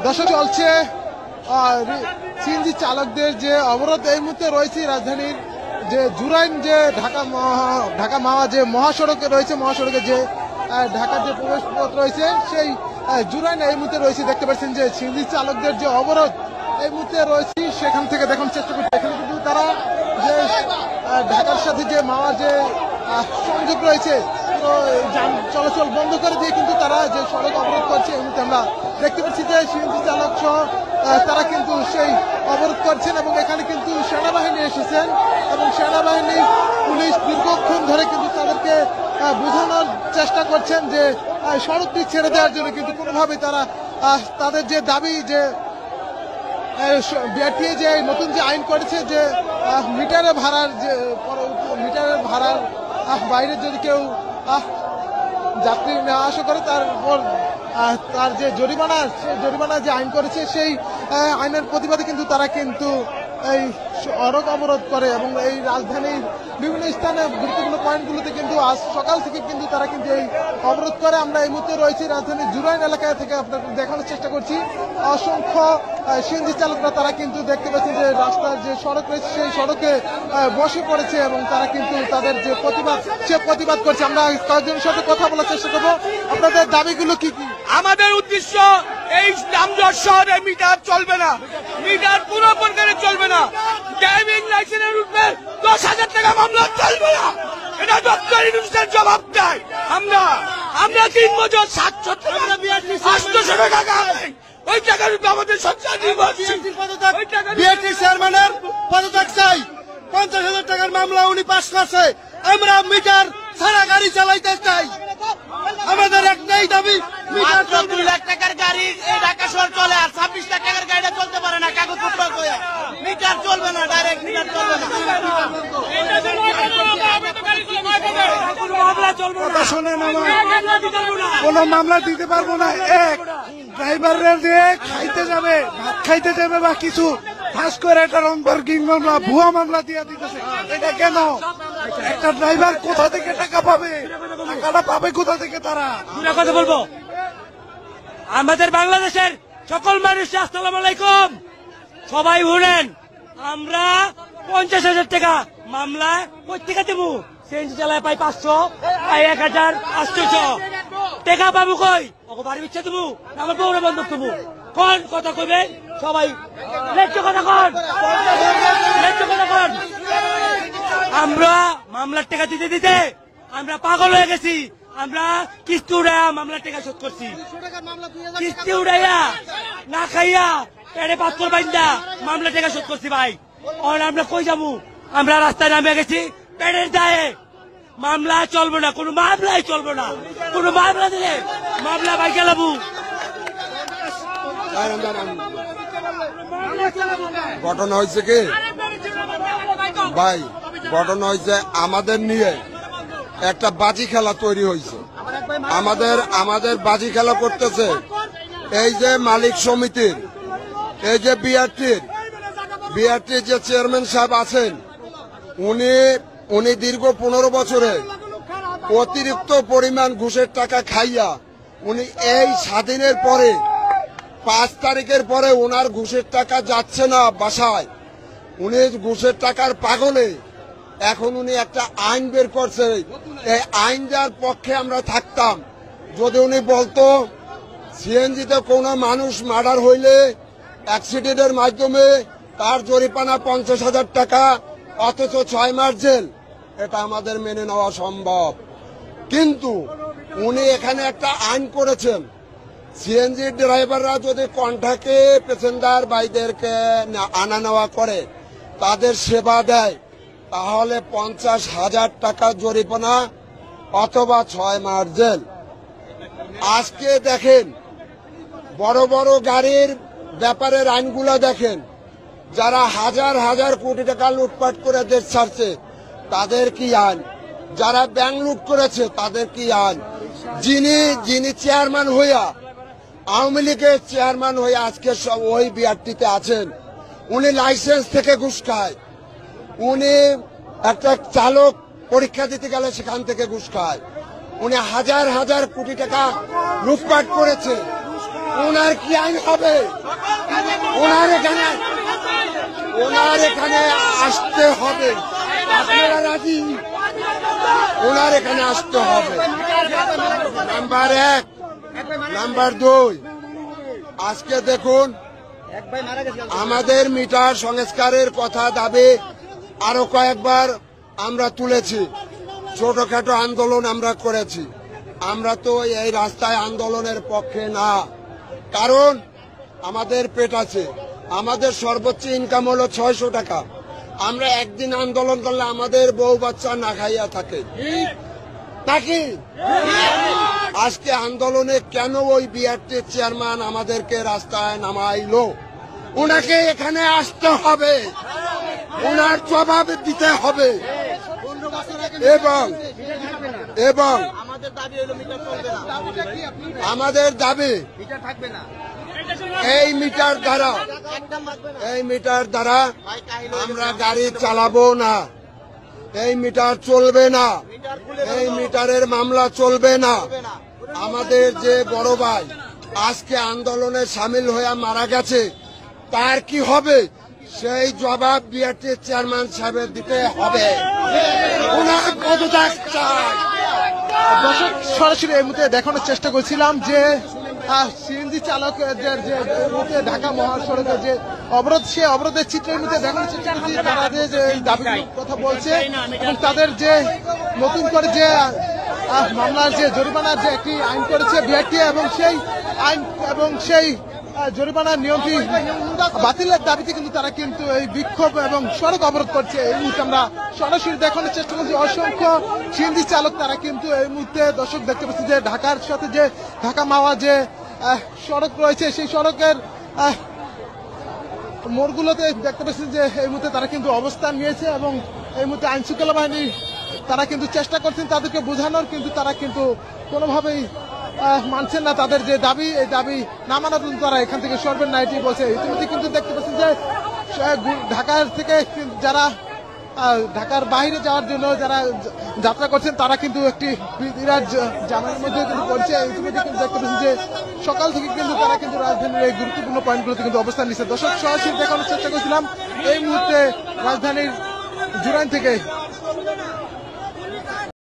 দর্শক চলছে সিএনজি চালকদের যে অবরোধ এই মুহূর্তে রয়েছে রাজধানীর যে জুরাইন যে ঢাকা মাওয়া যে মহাসড়কে রয়েছে, মহাসড়কে যে ঢাকার যে প্রবেশ পথ রয়েছে সেই জুরাইন এই মুহূর্তে রয়েছে। দেখতে পাচ্ছেন যে সিএনজি চালকদের যে অবরোধ এই মুহূর্তে রয়েছে, সেখান থেকে দেখানোর চেষ্টা করছে। এখানে কিন্তু তারা যে ঢাকার সাথে যে মাওয়া যে সংযোগ রয়েছে যান চলাচল বন্ধ করে দিয়ে কিন্তু তারা যে সড়ক অবরোধ করছে। এই মুহূর্তে আমরা দেখতে পাচ্ছি যে সিএনজি চালক সহ তারা কিন্তু সেই অবরোধ করছেন এবং এখানে কিন্তু সেনাবাহিনী এসেছেন এবং সেনাবাহিনী পুলিশ দীর্ঘক্ষণ ধরে কিন্তু তাদেরকে বোঝানোর চেষ্টা করছেন যে সড়কটি ছেড়ে দেওয়ার জন্য, কিন্তু কোনোভাবেই তারা তাদের যে দাবি যে বিআরটিএ যে নতুন যে আইন করেছে যে মিটারের ভাড়ার বাইরে যদি কেউ যাত্রী নেওয়া আসা করে তার যে জরিমানা যে আইন করেছে সেই আইনের প্রতিবাদে কিন্তু তারা কিন্তু এই সড়ক অবরোধ করে এবং এই রাজধানীর বিভিন্ন স্থানে গুরুত্বপূর্ণ পয়েন্টগুলোতে কিন্তু আজ সকাল থেকে কিন্তু তারা কিন্তু এই অবরোধ করে। আমরা এই মুহূর্তে রয়েছি রাজধানীর জুরাইন এলাকা থেকে আপনাদের দেখানোর চেষ্টা করছি। অসংখ্য সিএনজি চালকরা তারা কিন্তু দেখতে পাচ্ছেন যে রাস্তার যে সড়ক রয়েছে সেই সড়কে বসে পড়েছে এবং তারা কিন্তু তাদের যে প্রতিবাদ করছে। আমরা কয়েকজনের সাথে কথা বলার চেষ্টা করবো। আপনাদের দাবিগুলো কি কি? আমাদের উদ্দেশ্য এই নামজট শহরে মিটার চলবে না, মিটার পুরো প্রকারে চলবে না। ড্রাইভিং লাইসেন্সের উপরে 10,000 টাকা মামলা চলবে না। এটা ডক্টর ইউনুসের জবাব দেয়। আমরা 3 বছর 700 টাকা ওই টাকার উপরে আমাদের সঞ্চয় বিএনপি চেয়ারম্যানের পদত্যাগ চাই। 50,000 টাকার মামলা উনি পাশ করছে। আমরা মিটার ছাড়া গাড়ি চালাইতে চাই। আমাদের একটাই দাবি, মিটার 2 লাখ টাকার গাড়ি এই ঢাকা শহর চলে, আর 26 লাখ টাকার গাড়িটা চলতে পারে না। কাগজপত্র মিটার চলবে না, ডাইরেক্ট মিটার চলবে না। কোন মামলা দিতে পারবো না। এক ড্রাইভাররা দিয়ে খাইতে যাবে, ভাত খাইতে যাবে বা কিছু ফাঁস করে একটা রং পার্কিং মামলা, ভুয়া মামলা দিয়ে দিতেছে। এটা কেন? একটা ড্রাইভার কোথা থেকে টাকা পাবে? টাকাটা পাবে কোথা থেকে তারা? কথা বলবো আমাদের বাংলাদেশের সকল মানুষ, আসসালামু আলাইকুম, সবাই শুনেন। আমরা 50,000 টাকা মামলা প্রত্যেকে দেবো। সিএনজি চালায় পাই 500, পাই 1,800 টাকা পাবো। কই বাড়ির ইচ্ছা দেবো, আমার বউরে বন্ধক দেবো। কোন কথা কইবেন সবাই? কথা কন। আমরা মামলার টাকা দিতে দিতে আমরা পাগল হয়ে গেছি। আমরা কিস্তি উড়াইয়া মামলার টাকা শোধ করছি। কিস্তি উড়াইয়া না খাইয়া পেটে পাথর বাইন্দা মামলার টাকা শোধ করছি ভাই। আমরা কই যাবো? আমরা রাস্তায় নামে গেছি পেটের দায়ে। মামলা চলবো না, কোনো মামলাই চলবো না। কোনো মামলা দিলে মামলা ভাই গেলাবো। ঘটনা হয়েছে কি ভাই, ঘটনা হয়েছে আমাদের নিয়ে একটা বাজি খেলা তৈরি হয়েছে। আমাদের বাজি খেলা করতেছে এই যে মালিক সমিতির, এই যে বিআরটির যে চেয়ারম্যান সাহেব আছেন, উনি দীর্ঘ 15 বছরে অতিরিক্ত পরিমাণ ঘুষের টাকা খাইয়া উনি এই স্বাধীনের পরে 5 তারিখের পরে ওনার ঘুষের টাকা যাচ্ছে না বাসায়। উনি ঘুষের টাকার পাগলে এখন উনি একটা আইন বের করছে। এই আইন যার পক্ষে আমরা থাকতাম যদি উনি বলতো সিএনজিতে কোন মানুষ মার্ডার হইলে অ্যাক্সিডেন্টের মাধ্যমে তার জরিমানা 50,000 টাকা, অথচ 6 মাস জেল, এটা আমাদের মেনে নেওয়া সম্ভব। কিন্তু উনি এখানে একটা আইন করেছেন, সিএনজি ড্রাইভাররা যদি কন্ট্রাক্টে প্যাসেঞ্জার ভাইদেরকে আনা নেওয়া করে, তাদের সেবা দেয়, তাহলে 50,000 টাকা জরিমানা অথবা 6 মাস জেল। আজকে দেখেন বড় বড় গাড়ির ব্যাপারের আইনগুলো দেখেন, যারা হাজার হাজার কোটি টাকা লুটপাট করে দেশ ছাড়ছে তাদের কি আইন, যারা ব্যাংক লুট করেছে তাদের কি আইন, যিনি চেয়ারম্যান হইয়া আওয়ামী লীগের চেয়ারম্যান হয়ে আজকে ওই বিআরটিতে আছেন, উনি লাইসেন্স থেকে ঘুষ খায়। উনি একটা চালক পরীক্ষা দিতে গেলে সেখান থেকে ঘুষ খায়। উনি হাজার হাজার কোটি টাকা লুটপাট করেছে। ওনার কি আইন হবে? ওনার এখানে আসতে হবে। আপনারা রাজি? ওনার এখানে আসতে হবে। নাম্বার 1। নাম্বার 2, আজকে দেখুন আমাদের মিটার সংস্কারের কথা দাবি আরো কয়েকবার আমরা তুলেছি, ছোটখাটো আন্দোলন আমরা করেছি। আমরা তো এই রাস্তায় আন্দোলনের পক্ষে না, কারণ আমাদের পেট আছে, আমাদের সর্বোচ্চ ইনকাম হলো 600 টাকা। আমরা একদিন আন্দোলন করলে আমাদের বউ বাচ্চা না খাইয়া থাকে নাকি? আজকে আন্দোলনে কেন ওই বিআরটির চেয়ারম্যান আমাদেরকে রাস্তায় নামাইলো? ওনাকে এখানে আসতে হবে, ওনার জবাব দিতে হবে। এবং আমাদের দাবি এই মিটার দ্বারা আমরা গাড়ি চালাবো না, এই মিটার চলবে না, এই মিটারের মামলা চলবে না। আমাদের যে বড় ভাই আজকে আন্দোলনে সামিল হয়ে মারা গেছে, তার কি হবে? সেই জবাব বিআরটির চেয়ারম্যান সাহেবের দিতে হবে। ওনার পদত্যাগ চাই। দর্শক, সরাসরি এই মুহূর্তে দেখানোর চেষ্টা করছিলাম যে সিএনজি চালকদের যে ঢাকা মহাসড়কের যে অবরোধ, সে অবরোধের চিত্রের মধ্যে দেখানোর চেষ্টা করছি তারা যে এই দাবিগুলোর কথা বলছে এবং তাদের যে নতুন করে যে মামলার যে জরিমানার যে একটি আইন করেছে বিআরটি, এবং সেই আইন এবং সেই জরিমানার নিয়মটি বাতিলের দাবিতে কিন্তু তারা কিন্তু এই বিক্ষোভ এবং সড়ক অবরোধ করছে। এই মুহূর্তে আমরা সরাসরি দেখানোর চেষ্টা করছি অসংখ্য সিএনজি চালক তারা কিন্তু এই মুহূর্তে দর্শক দেখতে পাচ্ছি যে ঢাকার সাথে যে ঢাকা মাওয়া যে সড়ক রয়েছে সেই সড়কের মোড়গুলোতে দেখতে পাচ্ছি যে এই মুহূর্তে তারা কিন্তু অবস্থান নিয়েছে এবং এই মুহূর্তে আইন শৃঙ্খলা বাহিনী তারা কিন্তু চেষ্টা করছেন তাদেরকে বোঝানোর, কিন্তু তারা কিন্তু কোনোভাবেই মানছেন না তাদের যে দাবি, এই দাবি না মানার জন্য তারা এখান থেকে সরবেন না, এটি বলছে। ইতিমধ্যে কিন্তু দেখতে পাচ্ছেন যে ঢাকার থেকে যারা ঢাকার বাইরে যাওয়ার জন্য যারা যাত্রা করছেন তারা কিন্তু একটি বিরাট জামের মধ্যে কিন্তু পড়ছে। ইতিমধ্যে কিন্তু দেখতে পাচ্ছেন যে সকাল থেকে কিন্তু তারা কিন্তু রাজধানীর এই গুরুত্বপূর্ণ পয়েন্টগুলোতে কিন্তু অবস্থান নিচ্ছে। দর্শক, সরাসরি দেখানোর চেষ্টা করছিলাম এই মুহূর্তে রাজধানীর জুরাইন থেকে